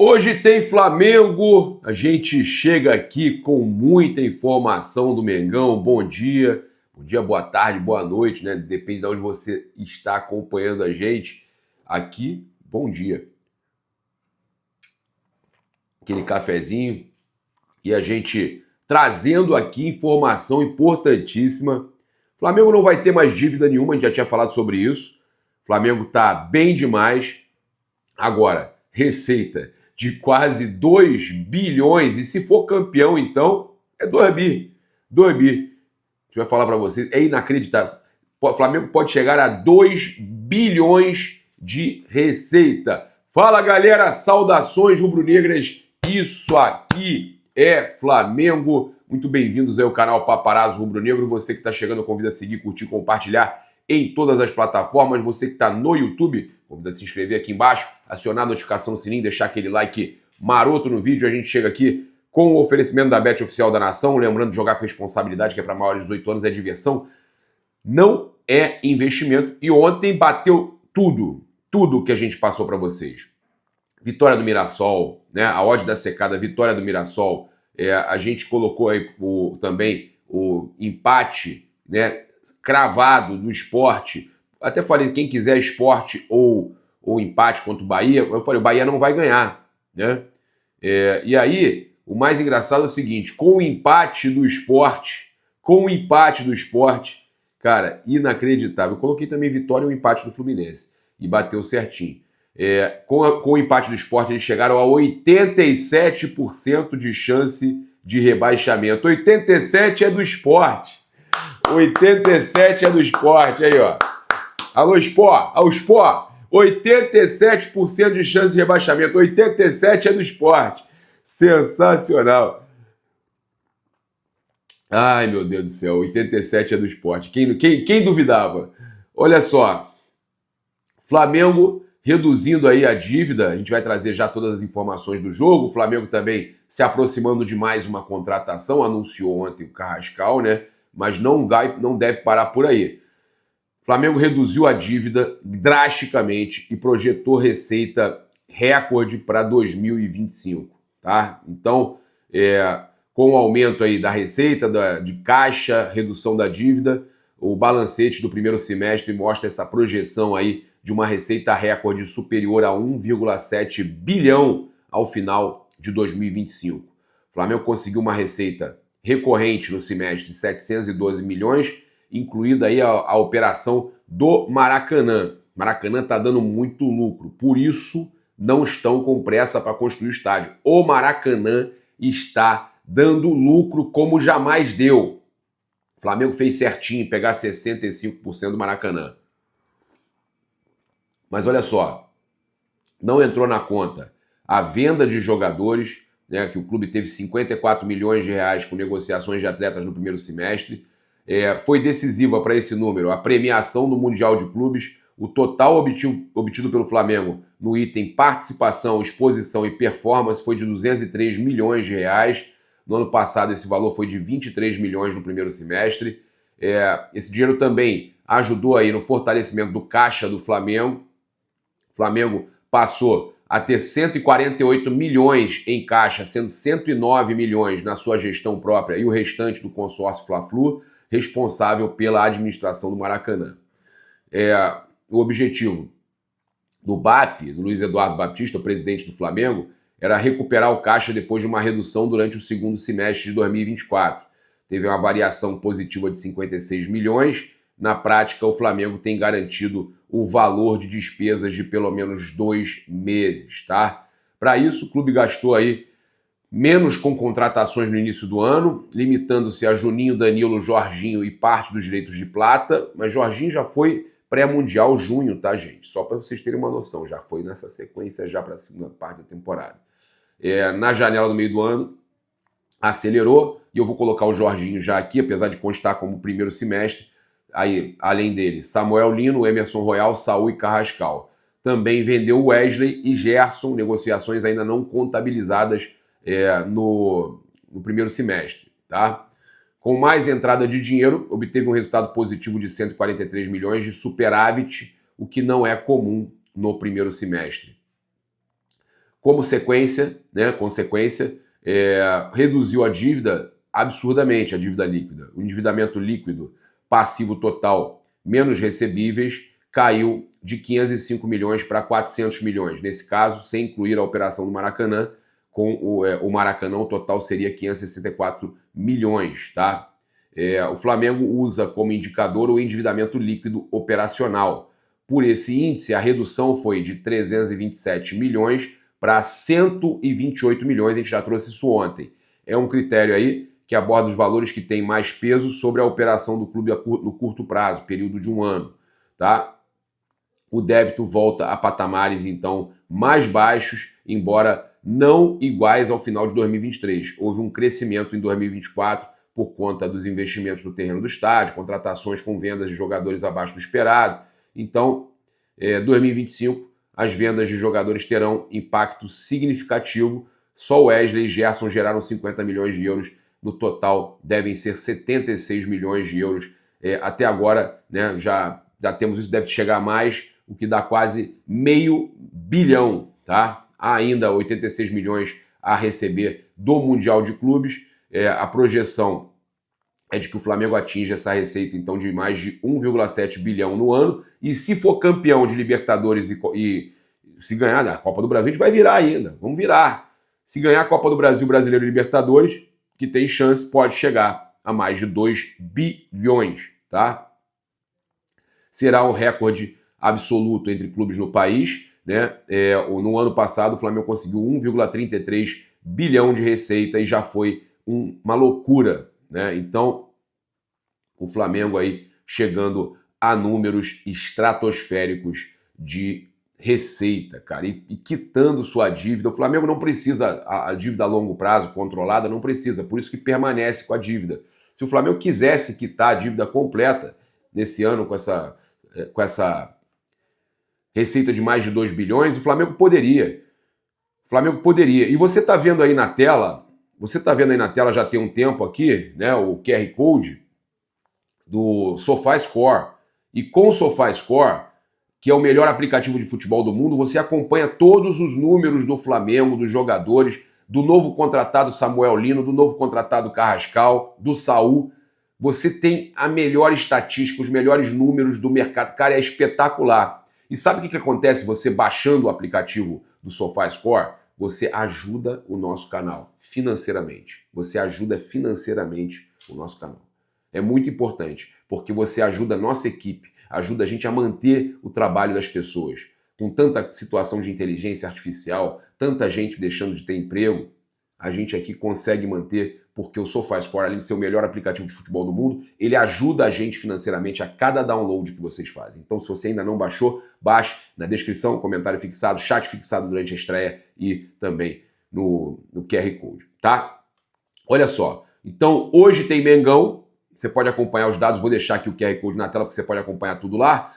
Hoje tem Flamengo, a gente chega aqui com muita informação do Mengão. Bom dia, boa tarde, boa noite, né? Depende de onde você está acompanhando a gente. Aqui, bom dia. Aquele cafezinho e a gente trazendo aqui informação importantíssima. Flamengo não vai ter mais dívida nenhuma, a gente já tinha falado sobre isso. Flamengo tá bem demais. Agora, receita de quase 2 bilhões, e se for campeão, então, é 2 bi. 2 bi. A gente vai falar para vocês, é inacreditável. O Flamengo pode chegar a 2 bilhões de receita. Fala, galera, saudações rubro-negras. Isso aqui é Flamengo. Muito bem-vindos aí ao canal Paparazzo Rubro-Negro. Você que está chegando, eu convido a seguir, curtir, compartilhar em todas as plataformas. Você que está no YouTube, convido a se inscrever aqui embaixo, acionar a notificação do sininho, deixar aquele like maroto no vídeo. A gente chega aqui com o oferecimento da Bet Oficial da Nação. Lembrando de jogar com responsabilidade, que é para maiores de 18 anos, é diversão, não é investimento. E ontem bateu tudo que a gente passou para vocês. Vitória do Mirassol, né? A odd da secada, vitória do Mirassol. A gente colocou aí também o empate, né, cravado do Sport. Até falei, quem quiser Sport ou empate contra o Bahia, eu falei, o Bahia não vai ganhar, né? E aí, o mais engraçado é o seguinte, com o empate do Sport, cara, inacreditável. Eu coloquei também vitória e o empate do Fluminense, e bateu certinho. Com o empate do Sport, eles chegaram a 87% de chance de rebaixamento. 87 é do Sport. 87 é do Sport. Aí, ó. Alô, Sport. Alô, Sport. 87% de chance de rebaixamento. 87 é do Sport. Sensacional. Ai, meu Deus do céu. 87 é do Sport. Quem duvidava? Olha só. Flamengo reduzindo aí a dívida, a gente vai trazer já todas as informações do jogo. O Flamengo também se aproximando de mais uma contratação, anunciou ontem o Carrascal, né? Mas não deve parar por aí. O Flamengo reduziu a dívida drasticamente e projetou receita recorde para 2025, tá? Então, com o aumento aí da receita, de caixa, redução da dívida, o balancete do primeiro semestre mostra essa projeção aí de uma receita recorde superior a 1,7 bilhão ao final de 2025. O Flamengo conseguiu uma receita recorrente no semestre de 712 milhões, incluída aí a operação do Maracanã. Maracanã está dando muito lucro, por isso não estão com pressa para construir o estádio. O Maracanã está dando lucro como jamais deu. O Flamengo fez certinho em pegar 65% do Maracanã. Mas olha só, não entrou na conta a venda de jogadores, né, que o clube teve 54 milhões de reais com negociações de atletas no primeiro semestre. Foi decisiva para esse número a premiação do Mundial de Clubes. O total obtido pelo Flamengo no item participação, exposição e performance foi de 203 milhões de reais. No ano passado esse valor foi de 23 milhões no primeiro semestre. Esse dinheiro também ajudou aí no fortalecimento do caixa do Flamengo. O Flamengo passou a ter 148 milhões em caixa, sendo 109 milhões na sua gestão própria e o restante do consórcio Fla-Flu, responsável pela administração do Maracanã. O objetivo do BAP, do Luiz Eduardo Baptista, o presidente do Flamengo, era recuperar o caixa depois de uma redução durante o segundo semestre de 2024. Teve uma variação positiva de 56 milhões. Na prática, o Flamengo tem garantido o valor de despesas de pelo menos 2 meses, tá? Para isso, o clube gastou aí menos com contratações no início do ano, limitando-se a Juninho, Danilo, Jorginho e parte dos direitos de plata, mas Jorginho já foi pré-mundial junho, tá, gente? Só para vocês terem uma noção, já foi nessa sequência já para a segunda parte da temporada. Na janela do meio do ano, acelerou, e eu vou colocar o Jorginho já aqui, apesar de constar como primeiro semestre. Aí, além dele, Samuel Lino, Emerson Royal, Saúl e Carrascal. Também vendeu Wesley e Gerson, negociações ainda não contabilizadas no primeiro semestre, tá? Com mais entrada de dinheiro, obteve um resultado positivo de 143 milhões de superávit, o que não é comum no primeiro semestre. Consequência, reduziu a dívida absurdamente, a dívida líquida. O endividamento líquido passivo total menos recebíveis caiu de 505 milhões para 400 milhões. Nesse caso, sem incluir a operação do Maracanã, com o Maracanã o total seria 564 milhões, tá? O Flamengo usa como indicador o endividamento líquido operacional. Por esse índice, a redução foi de 327 milhões para 128 milhões, a gente já trouxe isso ontem. É um critério aí que aborda os valores que têm mais peso sobre a operação do clube no curto prazo, período de um ano, tá? O débito volta a patamares, então, mais baixos, embora não iguais ao final de 2023. Houve um crescimento em 2024 por conta dos investimentos no terreno do estádio, contratações com vendas de jogadores abaixo do esperado. Então, 2025, as vendas de jogadores terão impacto significativo. Só o Wesley e Gerson geraram 50 milhões de euros. No total, devem ser 76 milhões de euros. Até agora, né, já temos isso, deve chegar a mais, o que dá quase meio bilhão, tá? Há ainda 86 milhões a receber do Mundial de Clubes. A projeção é de que o Flamengo atinja essa receita, então, de mais de 1,7 bilhão no ano. E se for campeão de Libertadores e se ganhar a Copa do Brasil, a gente vai virar ainda. Vamos virar. Se ganhar a Copa do Brasil, Brasileiro e Libertadores, que tem chance, pode chegar a mais de 2 bilhões, tá? Será um recorde absoluto entre clubes no país, né? No ano passado, o Flamengo conseguiu 1,33 bilhão de receita e já foi uma loucura, né? Então, o Flamengo aí chegando a números estratosféricos de receita, cara, e quitando sua dívida. O Flamengo não precisa, a dívida a longo prazo controlada não precisa, por isso que permanece com a dívida. Se o Flamengo quisesse quitar a dívida completa nesse ano com essa receita de mais de 2 bilhões, o Flamengo poderia. E você está vendo aí na tela, já tem um tempo aqui, né, o QR Code do SofaScore. E com o SofaScore, que é o melhor aplicativo de futebol do mundo, você acompanha todos os números do Flamengo, dos jogadores, do novo contratado Samuel Lino, do novo contratado Carrascal, do Saul. Você tem a melhor estatística, os melhores números do mercado. Cara, é espetacular. E sabe o que acontece você baixando o aplicativo do SofaScore? Você ajuda o nosso canal financeiramente. Você ajuda financeiramente o nosso canal. É muito importante, porque você ajuda a nossa equipe, ajuda a gente a manter o trabalho das pessoas. Com tanta situação de inteligência artificial, tanta gente deixando de ter emprego, a gente aqui consegue manter, porque o SofaScore, além de ser o melhor aplicativo de futebol do mundo, ele ajuda a gente financeiramente a cada download que vocês fazem. Então, se você ainda não baixou, baixe na descrição, comentário fixado, chat fixado durante a estreia e também no QR Code, tá? Olha só, então hoje tem Mengão, você pode acompanhar os dados, vou deixar aqui o QR Code na tela porque você pode acompanhar tudo lá.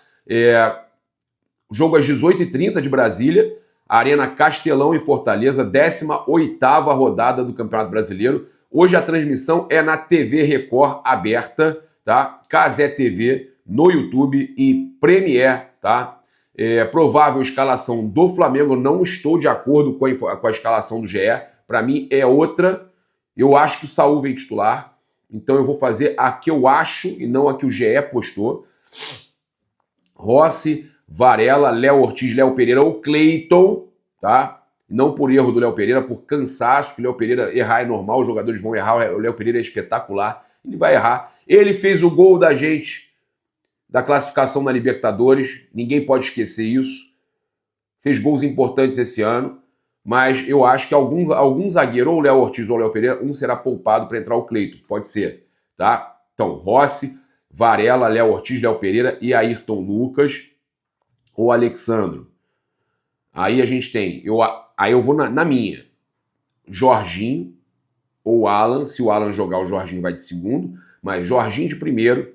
O jogo às 18h30 de Brasília, Arena Castelão em Fortaleza, 18ª rodada do Campeonato Brasileiro. Hoje a transmissão é na TV Record aberta, tá? Cazé TV, no YouTube e Premiere, tá? Provável escalação do Flamengo, não estou de acordo com a escalação do GE. Para mim é outra. Eu acho que o Saul vem titular. Então eu vou fazer a que eu acho e não a que o GE postou. Rossi, Varela, Léo Ortiz, Léo Pereira ou Cleiton, tá? Não por erro do Léo Pereira, por cansaço, que o Léo Pereira errar é normal, os jogadores vão errar, o Léo Pereira é espetacular, ele vai errar. Ele fez o gol da gente, da classificação na Libertadores, ninguém pode esquecer isso. Fez gols importantes esse ano, mas eu acho que algum zagueiro, ou o Léo Ortiz ou o Léo Pereira, um será poupado para entrar o Cleiton, pode ser, tá? Então, Rossi, Varela, Léo Ortiz, Léo Pereira e Ayrton Lucas ou Alexandro. Aí a gente tem, aí eu vou na minha, Jorginho ou Alan, se o Alan jogar o Jorginho vai de segundo, mas Jorginho de primeiro,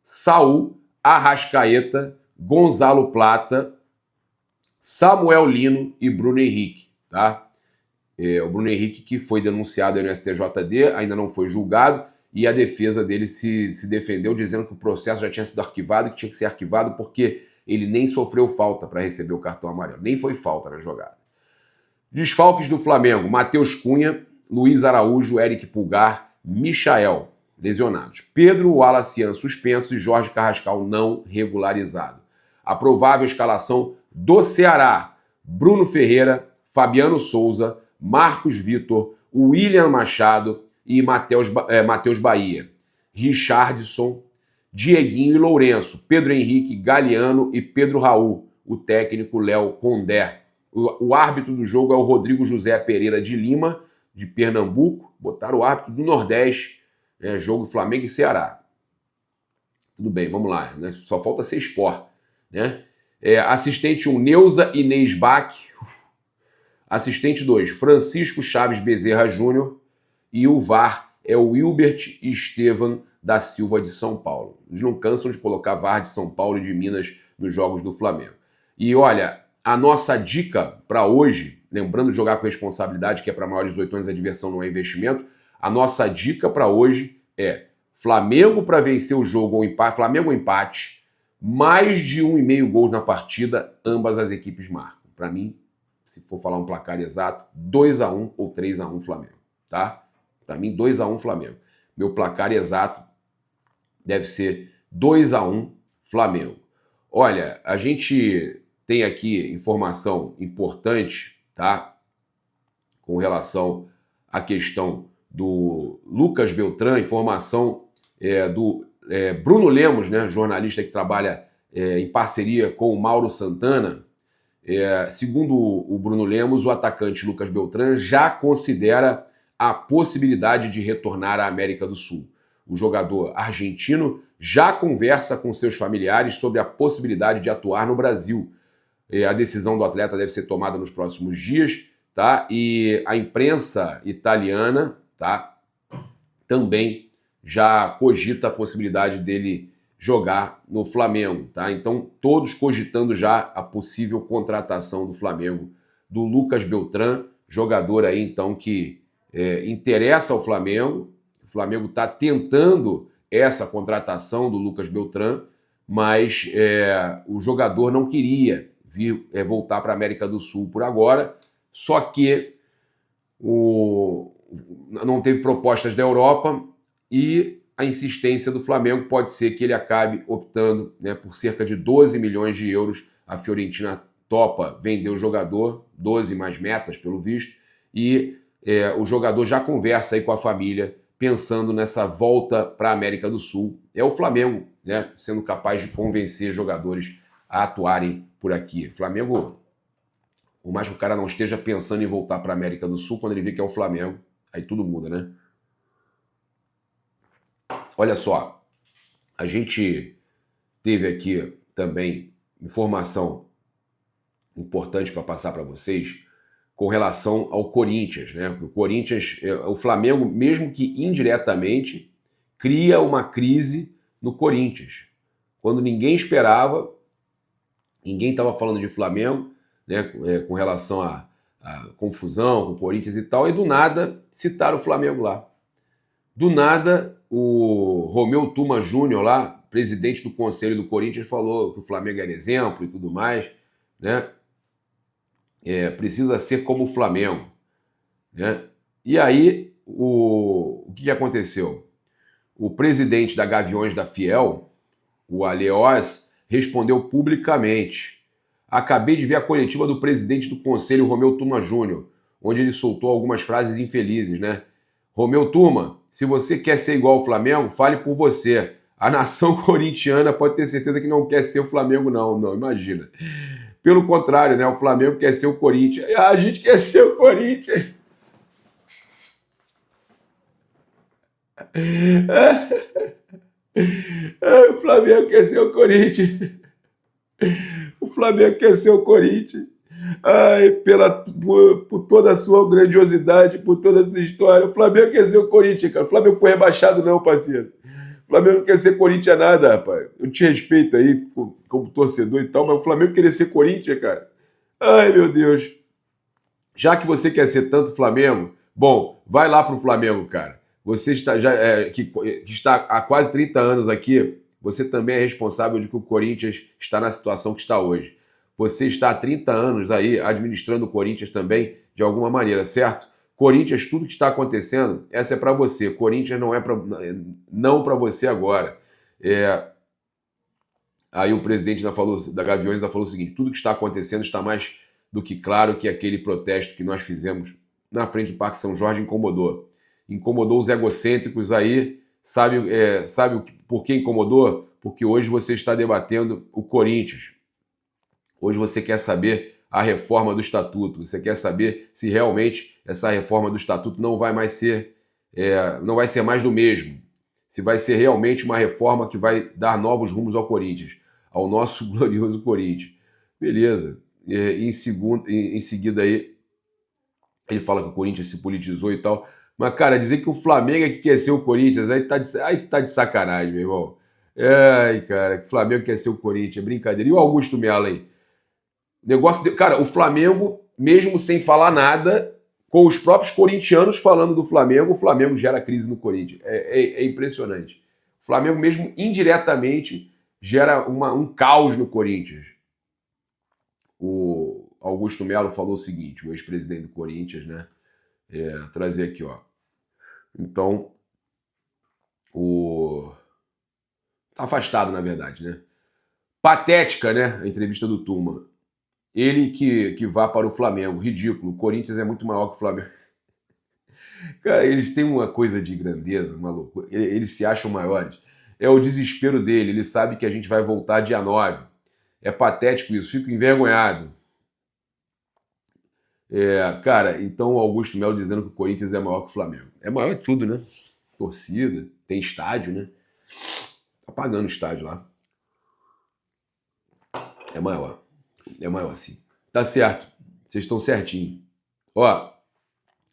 Saul, Arrascaeta, Gonzalo Plata, Samuel Lino e Bruno Henrique, tá? O Bruno Henrique que foi denunciado no STJD, ainda não foi julgado, e a defesa dele se defendeu dizendo que o processo já tinha sido arquivado e que tinha que ser arquivado porque ele nem sofreu falta para receber o cartão amarelo. Nem foi falta na jogada. Desfalques do Flamengo: Matheus Cunha, Luiz Araújo, Eric Pulgar, Michael, lesionados. Pedro Wallacian suspenso e Jorge Carrascal não regularizado. A provável escalação do Ceará: Bruno Ferreira, Fabiano Souza, Marcos Vitor, William Machado e Matheus Bahia. Richardson, Dieguinho e Lourenço, Pedro Henrique, Galeano e Pedro Raul. O técnico Léo Condé. O árbitro do jogo é o Rodrigo José Pereira de Lima, de Pernambuco. Botaram o árbitro do Nordeste, jogo Flamengo e Ceará. Tudo bem, vamos lá, né? Só falta ser Sport, né? Assistente 1, Neuza Inês Bach. Assistente 2, Francisco Chaves Bezerra Júnior. E o VAR é o Wilbert Estevan da Silva de São Paulo. Eles não cansam de colocar VAR de São Paulo e de Minas nos jogos do Flamengo. E olha, a nossa dica para hoje, lembrando de jogar com responsabilidade, que é para maiores de 18 anos, a diversão não é investimento, a nossa dica para hoje é Flamengo para vencer o jogo ou empate, Flamengo ou empate, mais de 1,5 gols na partida, ambas as equipes marcam. Para mim, se for falar um placar exato, 2-1 ou 3-1 Flamengo, tá? Para mim, 2-1 Flamengo. Meu placar exato deve ser 2-1 Flamengo. Olha, a gente tem aqui informação importante, tá? Com relação à questão do Lucas Beltrán, informação do Bruno Lemos, né, jornalista que trabalha em parceria com o Mauro Santana. Segundo o Bruno Lemos, o atacante Lucas Beltrán já considera a possibilidade de retornar à América do Sul. O jogador argentino já conversa com seus familiares sobre a possibilidade de atuar no Brasil. A decisão do atleta deve ser tomada nos próximos dias, tá? E a imprensa italiana, tá, também já cogita a possibilidade dele jogar no Flamengo, tá? Então, todos cogitando já a possível contratação do Flamengo do Lucas Beltrán, jogador aí, então, que interessa ao Flamengo. O Flamengo está tentando essa contratação do Lucas Beltrán, mas o jogador não queria voltar para a América do Sul por agora, só que não teve propostas da Europa e a insistência do Flamengo pode ser que ele acabe optando, né, por cerca de 12 milhões de euros. A Fiorentina topa vender o jogador, 12 mais metas pelo visto, e o jogador já conversa aí com a família pensando nessa volta para a América do Sul. É o Flamengo, né, sendo capaz de convencer jogadores a atuarem por aqui. Flamengo, por mais que o cara não esteja pensando em voltar para a América do Sul, quando ele vê que é o Flamengo, aí tudo muda, né? Olha só, a gente teve aqui também informação importante para passar para vocês com relação ao Corinthians, né? O Corinthians, o Flamengo, mesmo que indiretamente, cria uma crise no Corinthians. Quando ninguém esperava, ninguém estava falando de Flamengo, né, com relação à confusão com o Corinthians e tal, e do nada citaram o Flamengo lá. Do nada, o Romeu Tuma Júnior lá, presidente do Conselho do Corinthians, falou que o Flamengo era exemplo e tudo mais, né? Precisa ser como o Flamengo, né? E aí, o que aconteceu? O presidente da Gaviões da Fiel, o Aleoz, respondeu publicamente: acabei de ver a coletiva do presidente do Conselho, Romeu Tuma Júnior, onde ele soltou algumas frases infelizes, né? Romeu Tuma, se você quer ser igual ao Flamengo, fale por você. A nação corintiana pode ter certeza que não quer ser o Flamengo, não, imagina. Pelo contrário, né? O Flamengo quer ser o Corinthians. A gente quer ser o Corinthians. O Flamengo quer ser o Corinthians. O Flamengo quer ser o Corinthians. Ai, por toda a sua grandiosidade, por toda essa história. O Flamengo quer ser o Corinthians, cara. O Flamengo foi rebaixado, não, parceiro. O Flamengo não quer ser Corinthians nada, rapaz. Eu te respeito aí como torcedor e tal, mas o Flamengo queria ser Corinthians, cara. Ai, meu Deus. Já que você quer ser tanto Flamengo, bom, vai lá pro Flamengo, cara. Você que está há quase 30 anos aqui, você também é responsável de que o Corinthians está na situação que está hoje. Você está há 30 anos aí administrando o Corinthians também, de alguma maneira, certo? Corinthians, tudo que está acontecendo, essa é para você. Corinthians não é não para você agora. Aí o presidente da Gaviões ainda falou o seguinte: tudo que está acontecendo está mais do que claro que aquele protesto que nós fizemos na frente do Parque São Jorge incomodou. Incomodou os egocêntricos aí. Sabe por que incomodou? Porque hoje você está debatendo o Corinthians. Hoje você quer saber a reforma do Estatuto. Você quer saber se realmente essa reforma do Estatuto não vai mais ser, não vai ser mais do mesmo. Se vai ser realmente uma reforma que vai dar novos rumos ao Corinthians, ao nosso glorioso Corinthians. Beleza. Em seguida aí, ele fala que o Corinthians se politizou e tal. Mas, cara, dizer que o Flamengo é que quer ser o Corinthians, aí tá de sacanagem, meu irmão. Ai, cara, que o Flamengo quer ser o Corinthians, é brincadeira. E o Augusto Melo aí? Cara, o Flamengo, mesmo sem falar nada, com os próprios corintianos falando do Flamengo, o Flamengo gera crise no Corinthians. É impressionante. O Flamengo, mesmo indiretamente, gera um caos no Corinthians. O Augusto Melo falou o seguinte, o ex-presidente do Corinthians, né? Trazer aqui, ó. Então, tá afastado, na verdade, né? Patética, né? A entrevista do Tuma. Ele que vá para o Flamengo. Ridículo. O Corinthians é muito maior que o Flamengo. Cara, eles têm uma coisa de grandeza, uma loucura. Eles se acham maiores. É o desespero dele. Ele sabe que a gente vai voltar dia 9. É patético isso. Fico envergonhado. Cara, então o Augusto Melo dizendo que o Corinthians é maior que o Flamengo. É maior de tudo, né? Torcida, tem estádio, né? Tá pagando o estádio lá. É maior. É maior, sim. Tá certo. Vocês estão certinho. Ó,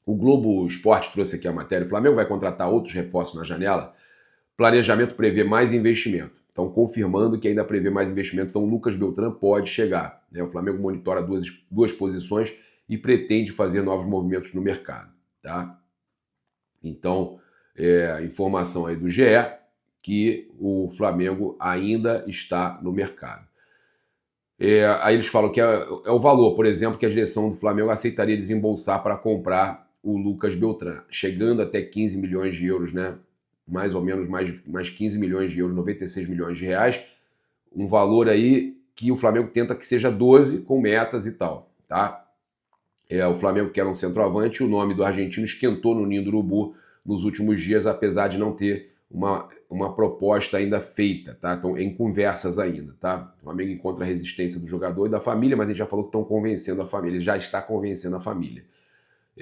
o Globo Esporte trouxe aqui a matéria. O Flamengo vai contratar outros reforços na janela. Planejamento prevê mais investimento. Estão confirmando que ainda prevê mais investimento. Então o Lucas Beltrán pode chegar. Né? O Flamengo monitora duas posições e pretende fazer novos movimentos no mercado. Tá? Então, informação aí do GE que o Flamengo ainda está no mercado. Aí eles falam que é o valor, por exemplo, que a direção do Flamengo aceitaria desembolsar para comprar o Lucas Beltrán, chegando até 15 milhões de euros, né? Mais ou menos mais 15 milhões de euros, 96 milhões de reais, um valor aí que o Flamengo tenta que seja 12 com metas e tal, tá? O Flamengo quer um centroavante, o nome do argentino esquentou no Ninho do Urubu nos últimos dias, apesar de não ter uma proposta ainda feita, tá? Então, em conversas ainda, tá? O Flamengo encontra a resistência do jogador e da família, mas ele já falou que estão convencendo a família, ele já está convencendo a família.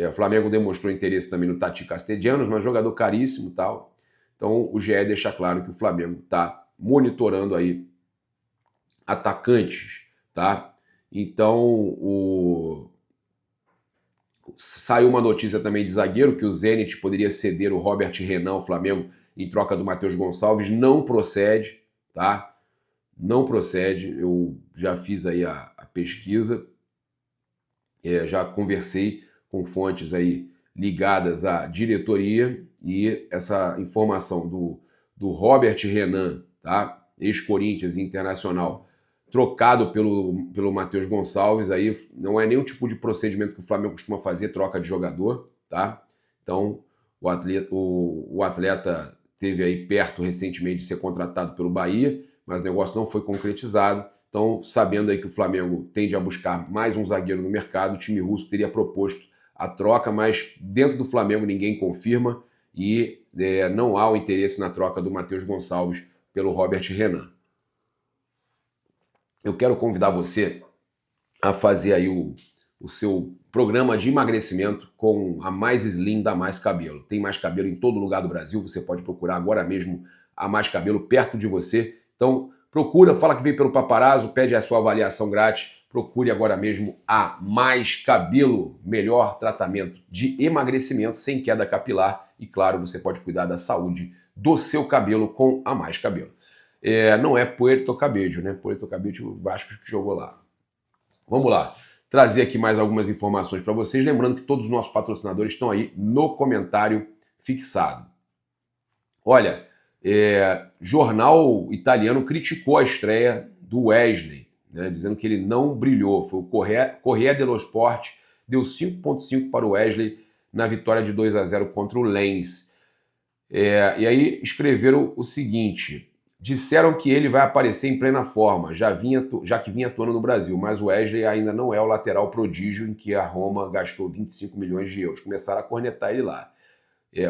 O Flamengo demonstrou interesse também no Tati Castellanos, mas jogador caríssimo e tal. Então, o GE deixa claro que o Flamengo está monitorando aí atacantes, tá? Então, saiu uma notícia também de zagueiro que o Zenit poderia ceder o Robert Renan ao Flamengo em troca do Matheus Gonçalves. Não procede, tá? Não procede. Eu já fiz aí a pesquisa, já conversei com fontes aí ligadas à diretoria e essa informação do Robert Renan, tá? Ex-Corinthians Internacional, trocado pelo Matheus Gonçalves, aí não é nenhum tipo de procedimento que o Flamengo costuma fazer, troca de jogador, tá? Então, o atleta teve aí perto recentemente de ser contratado pelo Bahia, mas o negócio não foi concretizado. Então, sabendo aí que o Flamengo tende a buscar mais um zagueiro no mercado, o time russo teria proposto a troca, mas dentro do Flamengo ninguém confirma e não há o interesse na troca do Matheus Gonçalves pelo Robert Renan. Eu quero convidar você a fazer aí o seu programa de emagrecimento com a Mais Slim da Mais Cabelo. Tem Mais Cabelo em todo lugar do Brasil, você pode procurar agora mesmo a Mais Cabelo perto de você. Então, procura, fala que veio pelo Paparazzo, pede a sua avaliação grátis, procure agora mesmo a Mais Cabelo, melhor tratamento de emagrecimento sem queda capilar e, claro, você pode cuidar da saúde do seu cabelo com a Mais Cabelo. Não é Puerto Cabello, né? Puerto Cabello, o Vasco que jogou lá. Vamos lá, trazer aqui mais algumas informações para vocês, lembrando que todos os nossos patrocinadores estão aí no comentário fixado. Olha, jornal italiano criticou a estreia do Wesley, né, dizendo que ele não brilhou. Foi o Corriere dello Sport, deu 5,5 para o Wesley na vitória de 2-0 contra o Lens. E aí escreveram o seguinte: disseram que ele vai aparecer em plena forma, já que vinha atuando no Brasil, mas o Wesley ainda não é o lateral prodígio em que a Roma gastou 25 milhões de euros. Começaram a cornetar ele lá,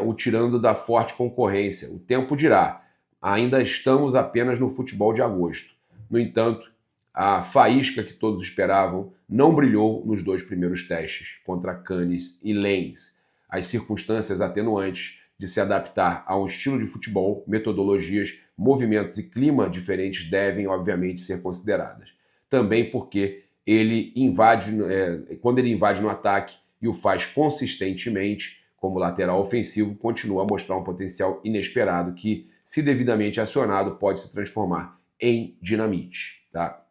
o tirando da forte concorrência. O tempo dirá, ainda estamos apenas no futebol de agosto. No entanto, a faísca que todos esperavam não brilhou nos 2 primeiros testes, contra Cannes e Lens. As circunstâncias atenuantes de se adaptar a um estilo de futebol, metodologias, movimentos e clima diferentes devem, obviamente, ser consideradas. Também porque ele invade, quando ele invade no ataque e o faz consistentemente, como lateral ofensivo, continua a mostrar um potencial inesperado que, se devidamente acionado, pode se transformar em dinamite. Tá?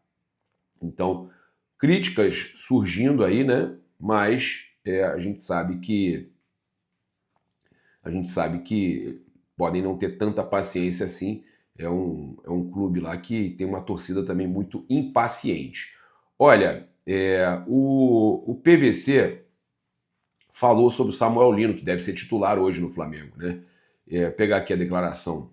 Então, críticas surgindo aí, né? Mas a gente sabe que podem não ter tanta paciência assim. É um clube lá que tem uma torcida também muito impaciente. Olha, o PVC falou sobre o Samuel Lino, que deve ser titular hoje no Flamengo, né? Pegar aqui a declaração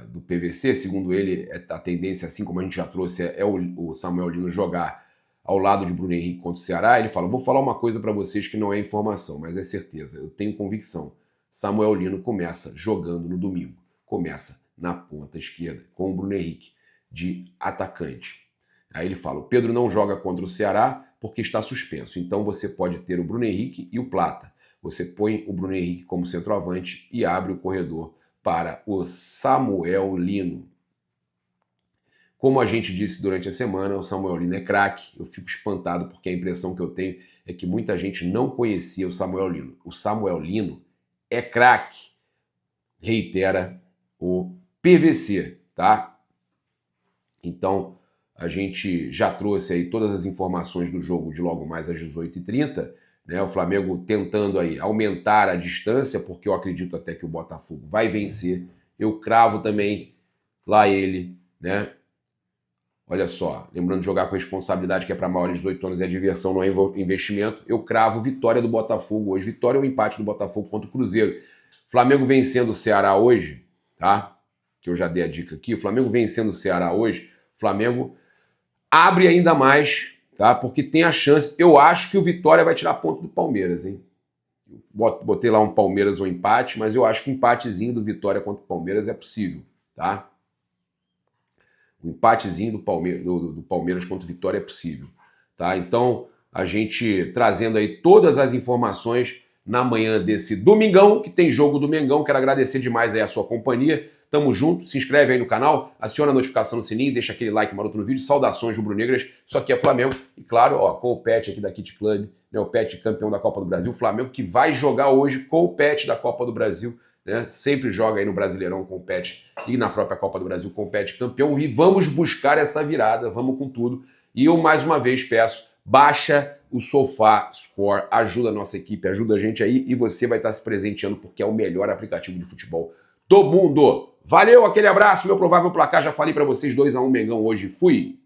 do PVC, segundo ele, a tendência, assim como a gente já trouxe, é o Samuel Lino jogar ao lado de Bruno Henrique contra o Ceará. Ele fala: vou falar uma coisa para vocês que não é informação, mas é certeza, eu tenho convicção. Samuel Lino começa jogando no domingo, começa na ponta esquerda, com o Bruno Henrique de atacante. Aí ele fala: o Pedro não joga contra o Ceará porque está suspenso, então você pode ter o Bruno Henrique e o Plata. Você põe o Bruno Henrique como centroavante e abre o corredor para o Samuel Lino. Como a gente disse durante a semana, o Samuel Lino é craque. Eu fico espantado porque a impressão que eu tenho é que muita gente não conhecia o Samuel Lino. O Samuel Lino é craque, reitera o PVC, tá? Então, a gente já trouxe aí todas as informações do jogo de logo mais às 18h30, né? O Flamengo tentando aí aumentar a distância, porque eu acredito até que o Botafogo vai vencer. Eu cravo também lá ele, né? Olha só, lembrando de jogar com responsabilidade, que é para maiores de 18 anos, é diversão, não é investimento. Eu cravo vitória do Botafogo hoje. Vitória ou empate do Botafogo contra o Cruzeiro. Flamengo vencendo o Ceará hoje, tá? Que eu já dei a dica aqui. O Flamengo vencendo o Ceará hoje, o Flamengo abre ainda mais, tá? Porque tem a chance. Eu acho que o Vitória vai tirar ponto do Palmeiras, hein? Botei lá um Palmeiras ou empate, mas eu acho que um empatezinho do Vitória contra o Palmeiras é possível, tá? O empatezinho do Palmeiras contra o Vitória é possível, tá? Então, a gente trazendo aí todas as informações na manhã desse domingão, que tem jogo do Mengão. Quero agradecer demais aí a sua companhia. Tamo junto, se inscreve aí no canal, aciona a notificação no sininho, deixa aquele like maroto no vídeo. Saudações rubro-negras, isso aqui é Flamengo. E claro, ó, com o pet aqui da Kit Club, né, o pet campeão da Copa do Brasil, o Flamengo que vai jogar hoje com o pet da Copa do Brasil, né? Sempre joga aí no Brasileirão com o pet e na própria Copa do Brasil com o pet campeão. E vamos buscar essa virada, vamos com tudo. E eu mais uma vez peço, baixa o Sofá Score, ajuda a nossa equipe, ajuda a gente aí e você vai estar se presenteando porque é o melhor aplicativo de futebol do mundo. Valeu, aquele abraço, meu provável placar, já falei pra vocês, 2-1 Mengão hoje, fui!